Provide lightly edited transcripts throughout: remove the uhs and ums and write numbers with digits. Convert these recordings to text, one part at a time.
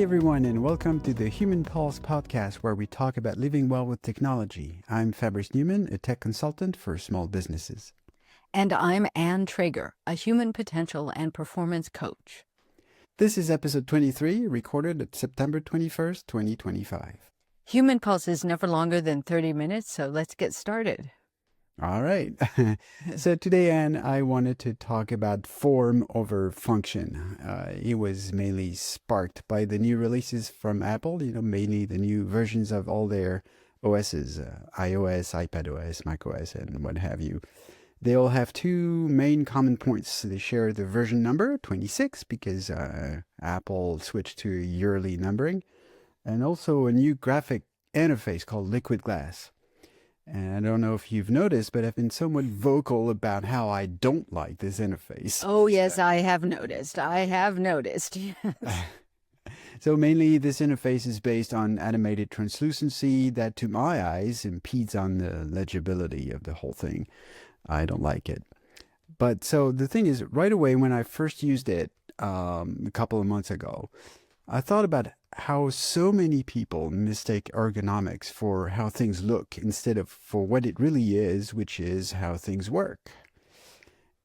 Hi, everyone, and welcome to the Human Pulse podcast, where we talk about living well with technology. I'm Fabrice Neuman, a tech consultant for small businesses. And I'm Ann Trager, a human potential and performance coach. This is episode 23, recorded at September 21st, 2025. Human Pulse is never longer than 30 minutes, so let's get started. All right. So today, Anne, I wanted to talk about form over function. It was mainly sparked by the new releases from Apple, mainly the new versions of all their OSs, iOS, iPadOS, macOS, and what have you. They all have two main common points. They share the version number, 26, because Apple switched to yearly numbering, and also a new graphic interface called Liquid Glass. And I don't know if you've noticed, but I've been somewhat vocal about how I don't like this interface. Oh, yes, I have noticed. Yes. So mainly this interface is based on animated translucency that, to my eyes, impedes on the legibility of the whole thing. I don't like it. But so the thing is, right away when I first used it a couple of months ago, I thought about how so many people mistake ergonomics for how things look instead of for what it really is, which is how things work.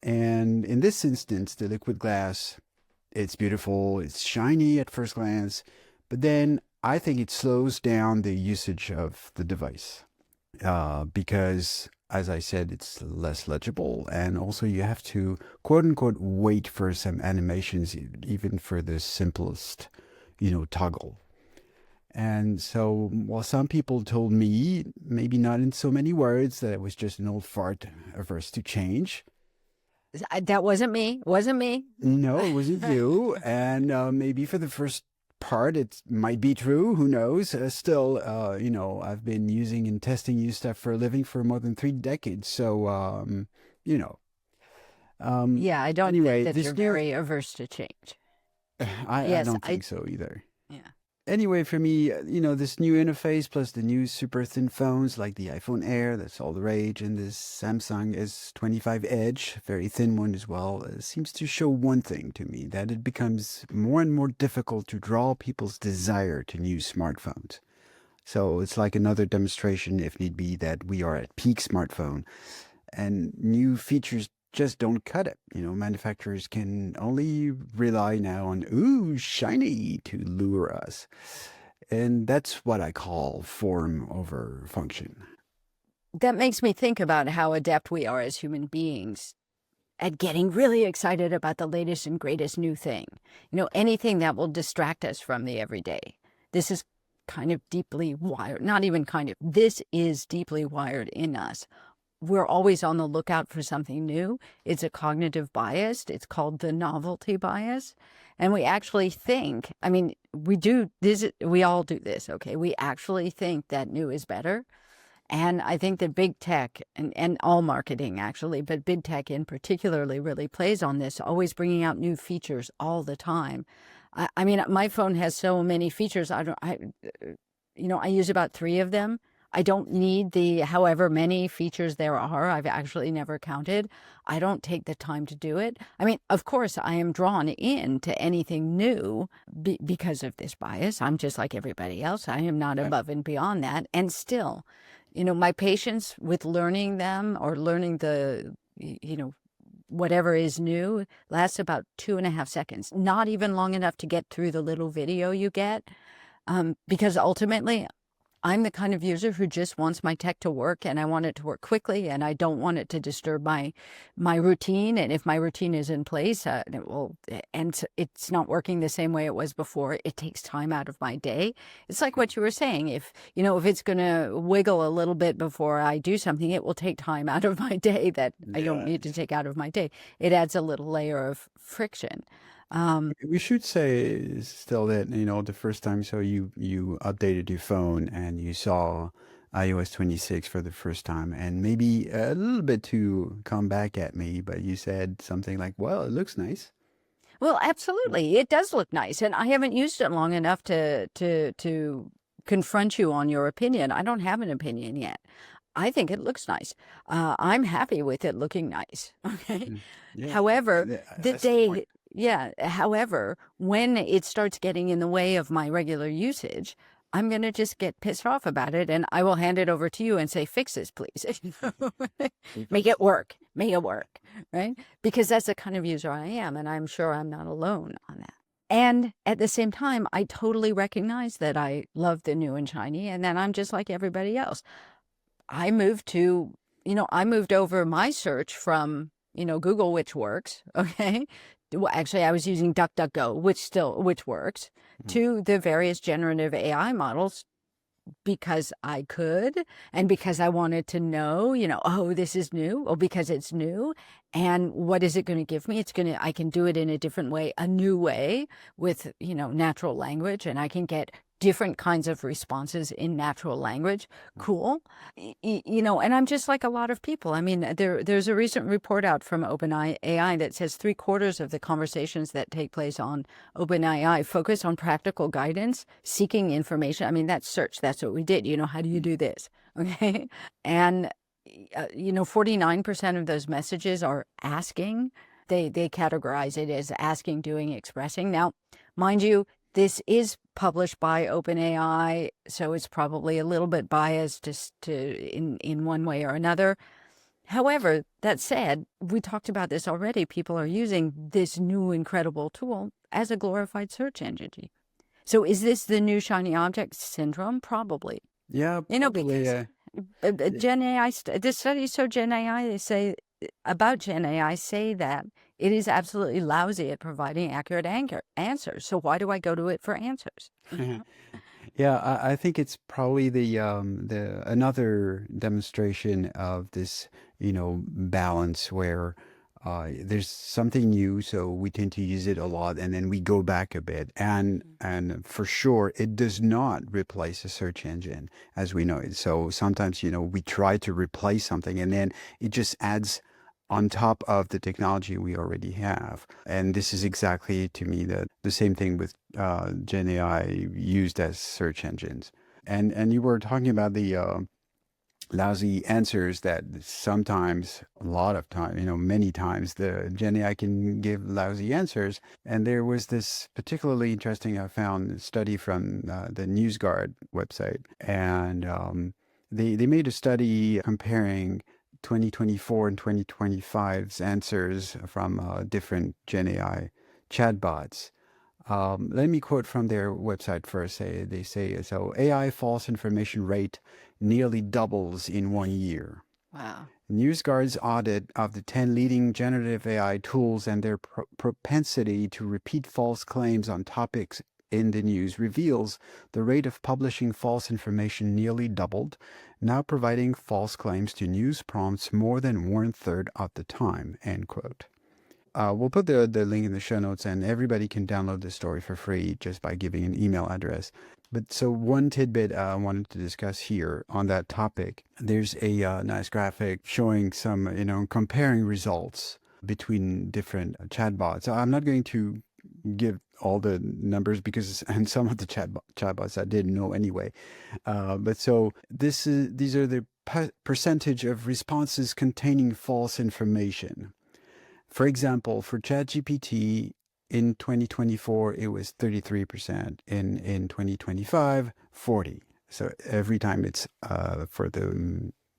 And in this instance, the liquid glass, it's beautiful, it's shiny at first glance, but then I think it slows down the usage of the device because, as I said, it's less legible, and also you have to, quote unquote, wait for some animations, even for the simplest toggle. And so, while some people told me, maybe not in so many words, that it was just an old fart averse to change. That wasn't me. No, it wasn't you. And maybe for the first part, it might be true. Who knows? Still, I've been using and testing new stuff for a living for more than 3 decades. So, Yeah, I don't think that you're very averse to change. I don't think so either. Yeah. Anyway, for me, this new interface plus the new super thin phones like the iPhone Air, that's all the rage, and this Samsung S25 Edge, very thin one as well, seems to show one thing to me, that it becomes more and more difficult to draw people's desire to new smartphones. So it's like another demonstration, if need be, that we are at peak smartphone, and new features just don't cut it. Manufacturers can only rely now on, ooh, shiny to lure us. And that's what I call form over function. That makes me think about how adept we are as human beings at getting really excited about the latest and greatest new thing. Anything that will distract us from the everyday. This is kind of deeply wired, not even kind of, this is deeply wired in us. We're always on the lookout for something new. It's a cognitive bias. It's called the novelty bias. And we actually think, we all do this, okay? We actually think that new is better. And I think that big tech and all marketing actually, but big tech in particularly really plays on this, always bringing out new features all the time. My phone has so many features. I use about 3 of them. I don't need the however many features there are. I've actually never counted. I don't take the time to do it. Of course, I am drawn into anything new because of this bias. I'm just like everybody else. I am not above and beyond that. And still, my patience with learning them or learning the, whatever is new lasts about 2.5 seconds. Not even long enough to get through the little video you get. Because ultimately, I'm the kind of user who just wants my tech to work, and I want it to work quickly, and I don't want it to disturb my routine. And if my routine is in place, and it's not working the same way it was before, it takes time out of my day. It's like what you were saying. If it's going to wiggle a little bit before I do something, it will take time out of my day that I don't need to take out of my day. It adds a little layer of friction. We should say still that, the first time you updated your phone and you saw iOS 26 for the first time, and maybe a little bit to come back at me, but you said something like, well, it looks nice. Well, absolutely. It does look nice. And I haven't used it long enough to confront you on your opinion. I don't have an opinion yet. I think it looks nice. I'm happy with it looking nice. Okay. Yeah. However, the That's the day, point. Yeah. However, when it starts getting in the way of my regular usage, I'm going to just get pissed off about it, and I will hand it over to you and say, fix this, please. Make it work. Make it work. Right? Because that's the kind of user I am, and I'm sure I'm not alone on that. And at the same time, I totally recognize that I love the new and shiny, and that I'm just like everybody else. I moved over my search from, Google, which works, okay? Well, actually, I was using DuckDuckGo, which works, to the various generative AI models because I could and because I wanted to know, oh, this is new, or because it's new. And what is it going to give me? I can do it in a different way, a new way with, natural language, and I can get different kinds of responses in natural language. Cool. And I'm just like a lot of people. I mean, there's a recent report out from OpenAI that says 3/4 of the conversations that take place on OpenAI focus on practical guidance, seeking information. I mean, that's search. That's what we did. How do you do this? Okay. And, 49% of those messages are asking. They categorize it as asking, doing, expressing. Now, mind you, this is published by OpenAI, so it's probably a little bit biased just in one way or another. However, that said, we talked about this already. People are using this new incredible tool as a glorified search engine. So is this the new shiny object syndrome? Probably. Yeah, probably. Because Gen AI, the studies show Gen AI, they say about Gen AI say that it is absolutely lousy at providing accurate answers. So why do I go to it for answers? Yeah, I think it's probably the another demonstration of this, balance where there's something new, so we tend to use it a lot, and then we go back a bit. And for sure, it does not replace a search engine as we know it. So sometimes, we try to replace something, and then it just adds on top of the technology we already have. And this is exactly, to me, the same thing with Gen AI used as search engines. And you were talking about the lousy answers that sometimes, a lot of time, many times, the Gen AI can give lousy answers. And there was this particularly interesting, I found, study from the NewsGuard website. And they made a study comparing 2024 and 2025's answers from different Gen AI chatbots. Let me quote from their website first. They say, so AI false information rate nearly doubles in 1 year. Wow. NewsGuard's audit of the 10 leading generative AI tools and their propensity to repeat false claims on topics in the news reveals the rate of publishing false information nearly doubled, now providing false claims to news prompts more than 1/3 of the time, end quote. We'll put the link in the show notes, and everybody can download the story for free just by giving an email address. But so one tidbit I wanted to discuss here on that topic, there's a nice graphic showing some, comparing results between different chatbots. I'm not going to give all the numbers and some of the chatbots I didn't know anyway. But so these are the percentage of responses containing false information. For example, for ChatGPT in 2024, it was 33%. In 2025, 40%. So every time it's for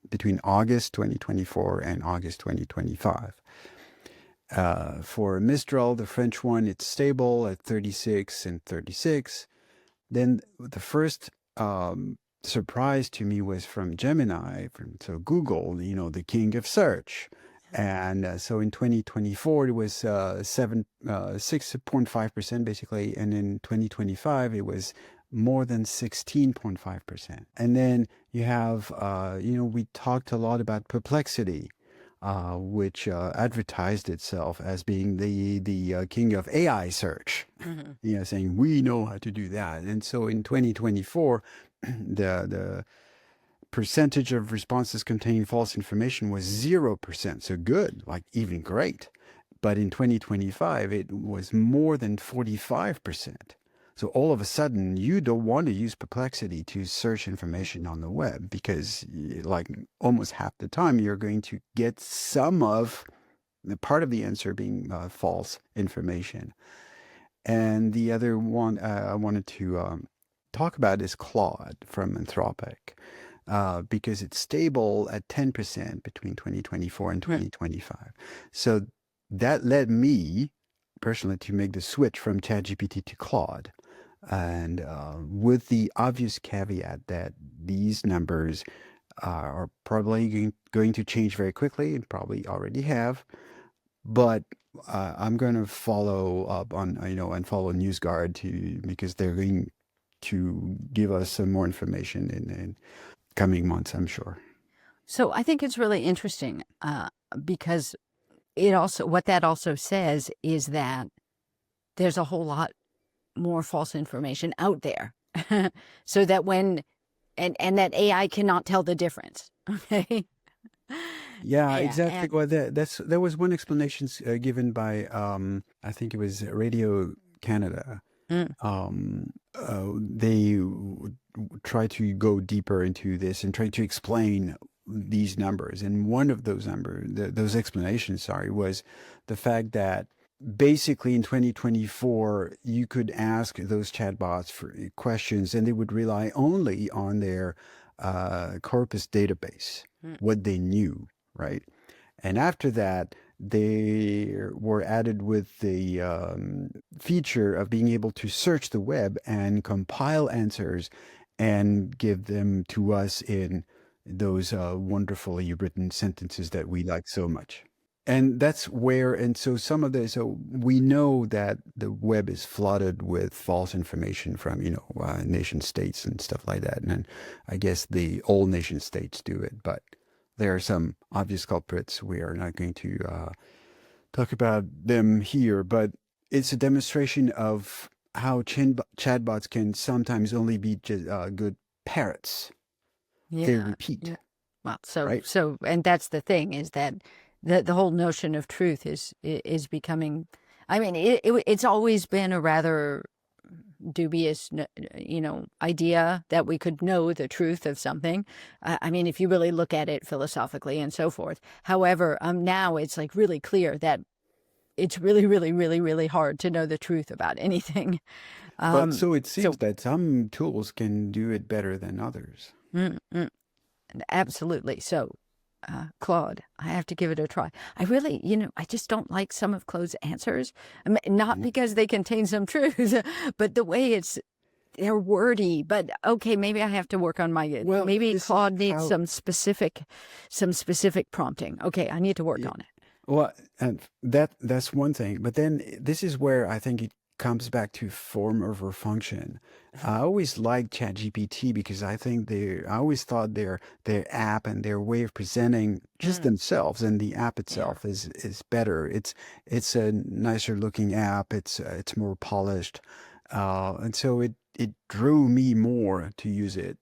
between August 2024 and August 2025. For Mistral, the French one, it's stable at 36 and 36. Then the first surprise to me was from Gemini, so Google, the king of search. And so in 2024, it was 6.5% basically. And in 2025, it was more than 16.5%. And then you have, we talked a lot about Perplexity, which advertised itself as being the king of AI search, saying we know how to do that. And so in 2024, the percentage of responses containing false information was 0%. So good, like even great. But in 2025, it was more than 45%. So all of a sudden, you don't want to use Perplexity to search information on the web because like almost half the time, you're going to get some of part of the answer being false information. And the other one I wanted to talk about is Claude from Anthropic, because it's stable at 10% between 2024 and 2025. So that led me personally to make the switch from ChatGPT to Claude. And with the obvious caveat that these numbers are probably going to change very quickly and probably already have. But I'm going to follow up on, and follow NewsGuard because they're going to give us some more information in coming months, I'm sure. So I think it's really interesting because what that also says is that there's a whole lot more false information out there. So that and that AI cannot tell the difference. Okay. Yeah, Yeah. exactly. Well, there was one explanation given by I think it was Radio Canada. Mm. They try to go deeper into this and try to explain these numbers. And one of those those explanations, sorry, was the fact that basically in 2024 you could ask those chatbots for questions and they would rely only on their corpus database, what they knew, right? And after that, they were added with the feature of being able to search the web and compile answers and give them to us in those wonderfully written sentences that we like so much. And that's where, and so so we know that the web is flooded with false information from, nation states and stuff like that. And I guess all nation states do it, but there are some obvious culprits. We are not going to talk about them here, but it's a demonstration of how chatbots can sometimes only be just good parrots. They repeat. Yeah. Well, right? and that's the thing, is that the whole notion of truth is becoming. I mean, it's always been a rather dubious, idea that we could know the truth of something. I mean, if you really look at it philosophically and so forth. However, now it's like really clear that it's really, really, really, really hard to know the truth about anything. But so it seems that some tools can do it better than others. Absolutely. So, Claude, I have to give it a try. I really, I just don't like some of Claude's answers. I mean, not because they contain some truth, but the way they're wordy. But okay, maybe I have to work on maybe Claude needs some specific prompting. Okay, I need to work on it. Well, and that's one thing. But then this is where I think it comes back to form over function. I always liked ChatGPT because I always thought their app and their way of presenting just themselves and the app itself is better. It's a nicer looking app. It's more polished, and so it drew me more to use it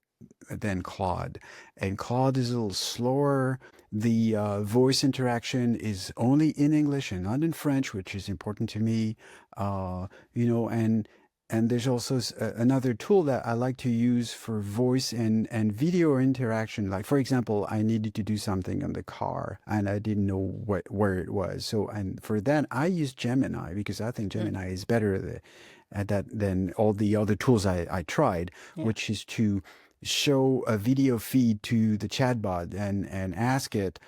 than Claude. And Claude is a little slower. The voice interaction is only in English and not in French, which is important to me. And there's also another tool that I like to use for voice and video interaction. Like, for example, I needed to do something on the car and I didn't know where it was. So, and for that, I use Gemini because I think Gemini is better at that than all the other tools I tried, which is to show a video feed to the chatbot and ask it,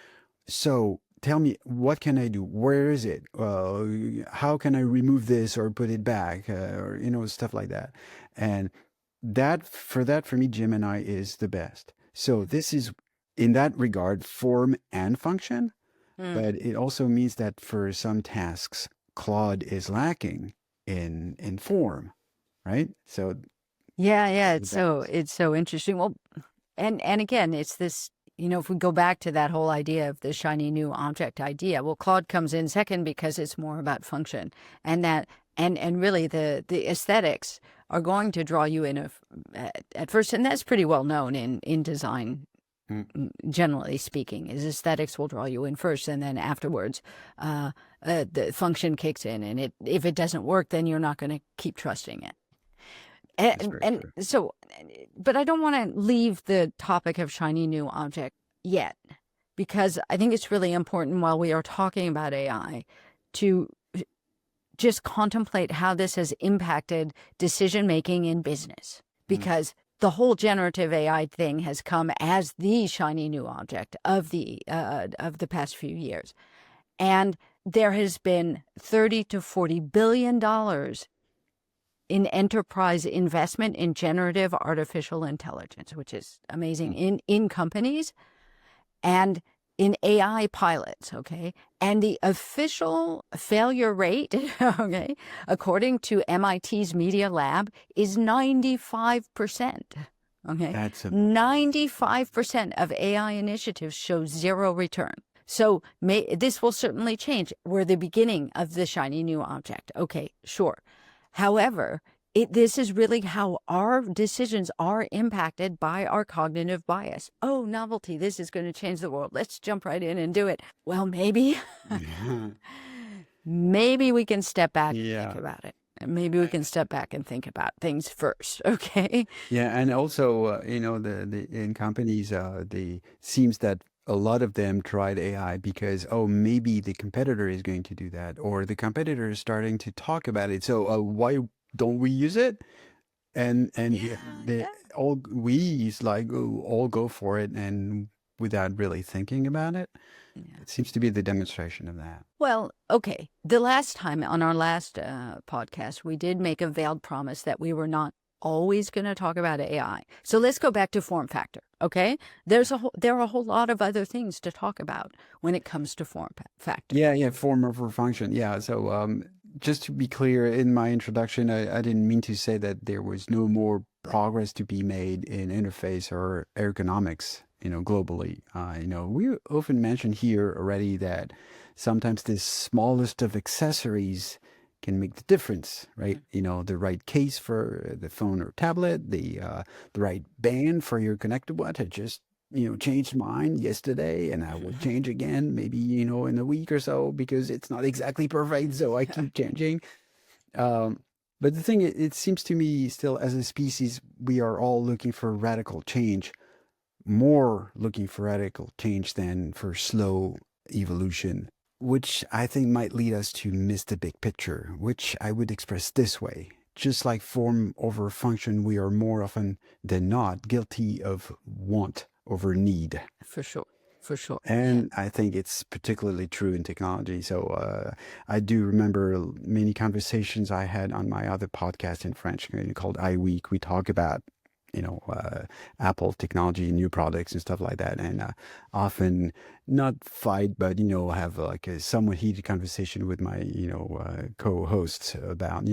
so tell me, what can I do? Where is it? How can I remove this or put it back? Or, stuff like that. And for me, Gemini is the best. So this is, in that regard, form and function. But it also means that for some tasks, Claude is lacking in form, right? So yeah, it's so interesting. Well, and again, it's this, if we go back to that whole idea of the shiny new object idea, well, Claude comes in second because it's more about function, and really the aesthetics are going to draw you in at first, and that's pretty well known in design. Generally speaking, is aesthetics will draw you in first, and then afterwards the function kicks in, and if it doesn't work, then you're not going to keep trusting it. And so, but I don't want to leave the topic of shiny new object yet, because I think it's really important while we are talking about AI to just contemplate how this has impacted decision-making in business. Because the whole generative AI thing has come as the shiny new object of the past few years. And there has been $30 to $40 billion in enterprise investment in generative artificial intelligence, which is amazing, in companies and in AI pilots, okay? And the official failure rate, okay, according to MIT's Media Lab, is 95%. Okay, That's a 95% of AI initiatives show zero return. So this will certainly change. We're the beginning of the shiny new object. Okay, sure. However, this is really how our decisions are impacted by our cognitive bias. Oh, novelty, this is going to change the world. Let's jump right in and do it. Well, maybe, maybe we can step back and think about it. Maybe we can step back and think about things first, okay? Yeah, and also, the in companies, the seems that a lot of them tried AI because, oh, maybe the competitor is going to do that, or the competitor is starting to talk about it. So why don't we use it? And all we is like, oh, all go for it, and without really thinking about it. Yeah. It seems to be the demonstration of that. Well, okay. The last time on our last podcast, we did make a veiled promise that we were not always going to talk about AI. So let's go back to form factor, okay? There are a whole lot of other things to talk about when it comes to form factor. Yeah, form over function. Yeah, so just to be clear, in my introduction, I didn't mean to say that there was no more progress to be made in interface or ergonomics, globally. We often mention here already that sometimes the smallest of accessories can make the difference, right? The right case for the phone or tablet, the right band for your connected watch. I just changed mine yesterday, and I will change again maybe in a week or so because it's not exactly perfect, so I keep changing. But the thing, it seems to me still as a species, we are all looking for radical change, more looking for radical change than for slow evolution, which I think might lead us to miss the big picture, which I would express this way. Just like form over function, we are more often than not guilty of want over need. For sure. For sure. And I think it's particularly true in technology. So I do remember many conversations I had on my other podcast in French called iWeek. We talk about Apple technology, new products and stuff like that, and often not fight, but have like a somewhat heated conversation with my co-hosts about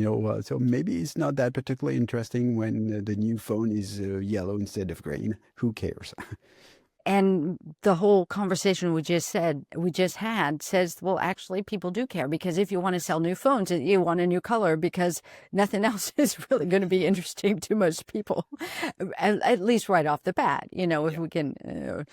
so maybe it's not that particularly interesting when the new phone is yellow instead of green. Who cares? And the whole conversation we just had says, well, actually, people do care, because if you want to sell new phones, you want a new color, because nothing else is really going to be interesting to most people, at least right off the bat. If we can,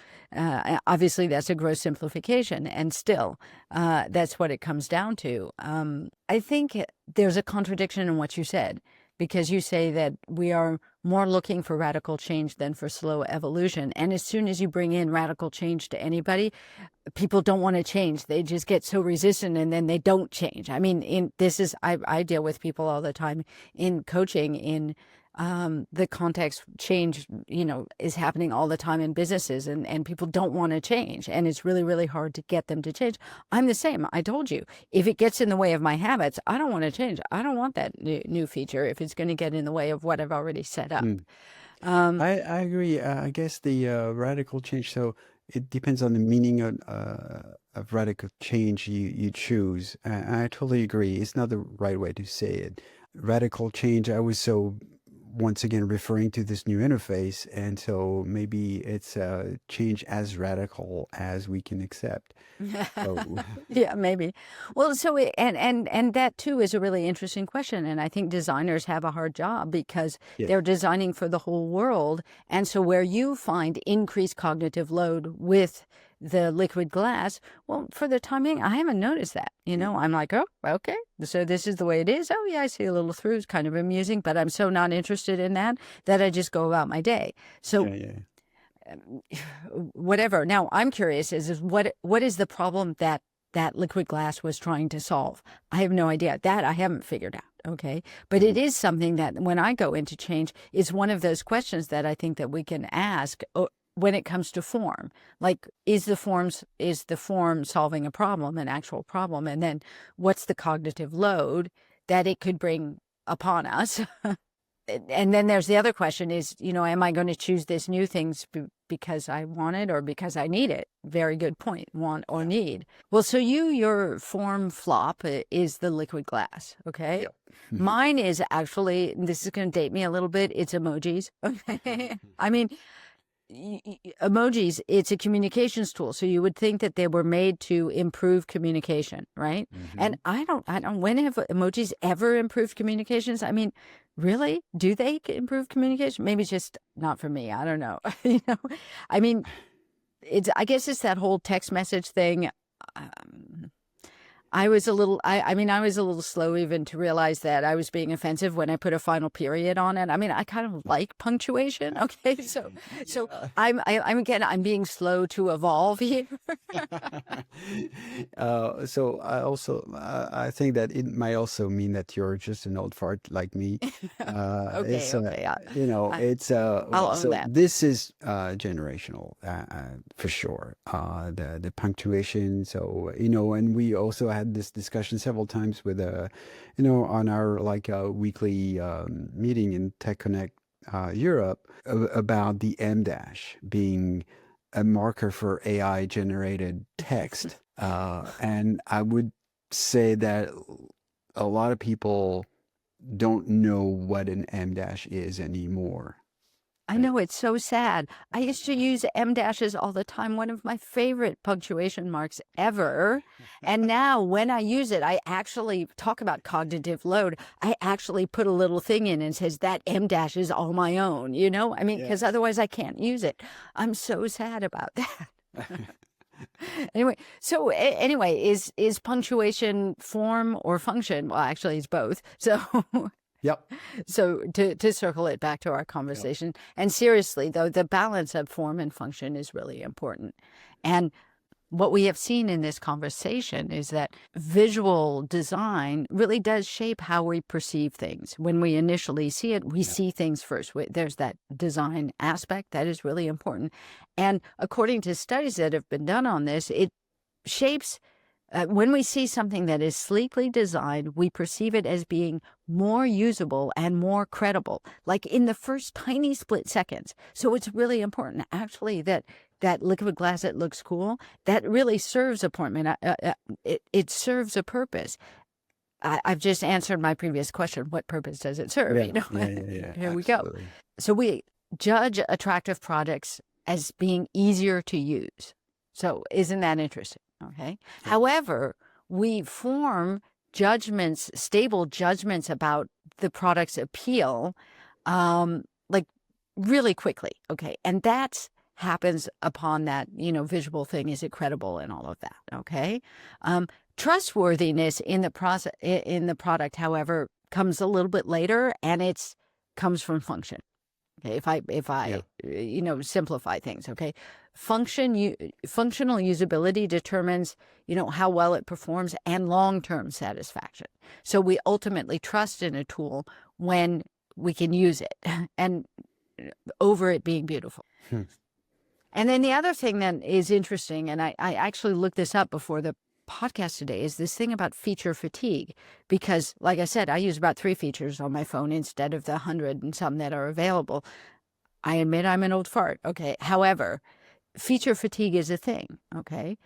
obviously, that's a gross simplification, and still, that's what it comes down to. I think there's a contradiction in what you said, because you say that we are more looking for radical change than for slow evolution. And as soon as you bring in radical change to anybody, people don't want to change. They just get so resistant, and then they don't change. I mean, I deal with people all the time in coaching, in the context change, is happening all the time in businesses, and people don't want to change. And it's really, really hard to get them to change. I'm the same. I told you, if it gets in the way of my habits, I don't want to change. I don't want that new feature if it's going to get in the way of what I've already set up. I agree. I guess the radical change, so it depends on the meaning of radical change you choose. I totally agree. It's not the right way to say it. Radical change, I was so once again referring to this new interface, and so maybe it's a change as radical as we can accept. So, Yeah, maybe. Well, so and that too is a really interesting question, and I think designers have a hard job because yes. they're designing for the whole world, and so where you find increased cognitive load with the liquid glass, well, for the time being, I haven't noticed that. I'm like, oh, okay, so this is the way it is. Oh, yeah, I see a little through. It's kind of amusing, but I'm so not interested in that I just go about my day. So Yeah. whatever. Now, I'm curious is what is the problem that liquid glass was trying to solve? I have no idea. That I haven't figured out. Okay. But it is something that when I go into change, it's one of those questions that I think that we can ask when it comes to form. Like, is the form solving a problem, an actual problem? And then what's the cognitive load that it could bring upon us? And then there's the other question is, am I going to choose this new things because I want it or because I need it? Very good point. Want or need. Well, so your form flop is the liquid glass. Okay. Yep. Mine is actually, this is going to date me a little bit. It's emojis. Okay. I mean, emojis, it's a communications tool. So you would think that they were made to improve communication, right? And I don't, when have emojis ever improved communications? I mean, really? Do they improve communication? Maybe just not for me. I don't know. I mean, I guess it's that whole text message thing. I was a little, I mean, I was a little slow even to realize that I was being offensive when I put a final period on it. I mean, I kind of like punctuation. Okay. So I'm being slow to evolve here. So I think that it might also mean that you're just an old fart like me. Okay. It's, Okay. I'll own so that. this is generational for sure. The punctuation. So, and we also had this discussion several times with, on our weekly meeting in Tech Connect Europe about the M dash being a marker for AI generated text. And I would say that a lot of people don't know what an M dash is anymore. I know, it's so sad. I used to use M dashes all the time, one of my favorite punctuation marks ever. And now when I use it, I actually talk about cognitive load. I actually put a little thing in and says that M dash is all my own, I mean, because otherwise I can't use it. I'm so sad about that. Anyway, so anyway, is punctuation form or function? Well, actually, it's both. So Yep. so to circle it back to our conversation, and seriously though, the balance of form and function is really important. And what we have seen in this conversation is that visual design really does shape how we perceive things. When we initially see it, we see things first. There's that design aspect that is really important. And according to studies that have been done on this, it shapes when we see something that is sleekly designed, we perceive it as being more usable and more credible, like in the first tiny split seconds. So it's really important, actually, that liquid glass that looks cool, that really serves a point. It serves a purpose. I've just answered my previous question. What purpose does it serve? Yeah. Here we go. So we judge attractive products as being easier to use. So isn't that interesting? Okay. However, we form judgments, stable judgments about the product's appeal, like really quickly. Okay. And that happens upon that, visual thing. Is it credible and all of that? Okay. Trustworthiness in the product, however, comes a little bit later, and comes from function. Okay, if I simplify things, okay, functional usability determines how well it performs and long-term satisfaction. So we ultimately trust in a tool when we can use it, and over it being beautiful. And then the other thing that is interesting, and I actually looked this up before the podcast today, is this thing about feature fatigue, because like I said, I use about 3 features on my phone instead of the 100 and some that are available. I admit I'm an old fart. Okay. However, feature fatigue is a thing. Okay.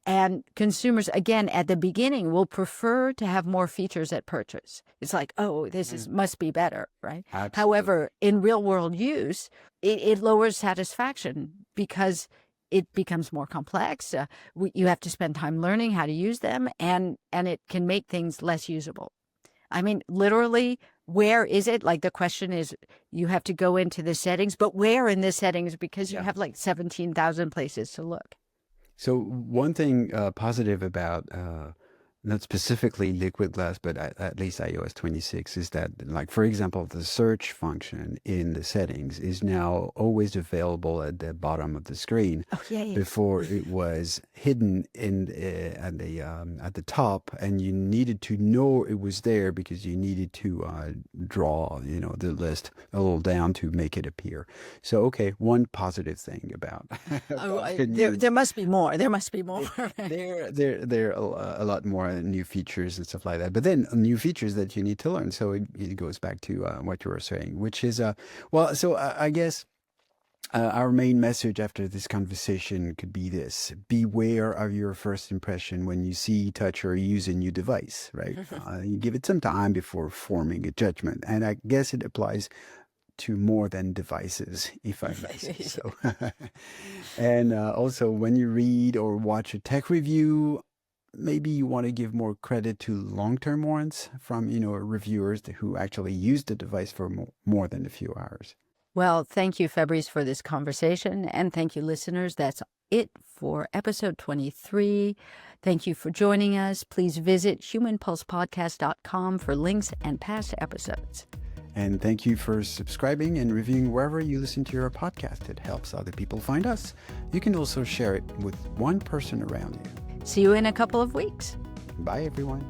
And consumers, again, at the beginning, will prefer to have more features at purchase. It's like, oh, must be better, right? Absolutely. However, in real world use, it lowers satisfaction because it becomes more complex. You have to spend time learning how to use them, and it can make things less usable. I mean, literally, where is it? Like, the question is, you have to go into the settings, but where in the settings? Because you have like 17,000 places to look. So one thing positive about not specifically liquid glass, but at least iOS 26 is that, like, for example, the search function in the settings is now always available at the bottom of the screen. Oh, yay. Before it was hidden in at the top, and you needed to know it was there because you needed to draw, the list a little down to make it appear. So, okay, one positive thing about, Oh, about the there news. must be more. There must be more. There are a lot more new features and stuff like that. But then new features that you need to learn. So it goes back to what you were saying, which is well. So I guess our main message after this conversation could be this: beware of your first impression when you see, touch, or use a new device. Right? You give it some time before forming a judgment, and I guess it applies to more than devices, if I may say so. And also, when you read or watch a tech review, maybe you want to give more credit to long-term ones from, reviewers who actually use the device for more than a few hours. Well, thank you, Fabrice, for this conversation. And thank you, listeners. That's it for episode 23. Thank you for joining us. Please visit humanpulsepodcast.com for links and past episodes. And thank you for subscribing and reviewing wherever you listen to your podcast. It helps other people find us. You can also share it with one person around you. See you in a couple of weeks. Bye, everyone.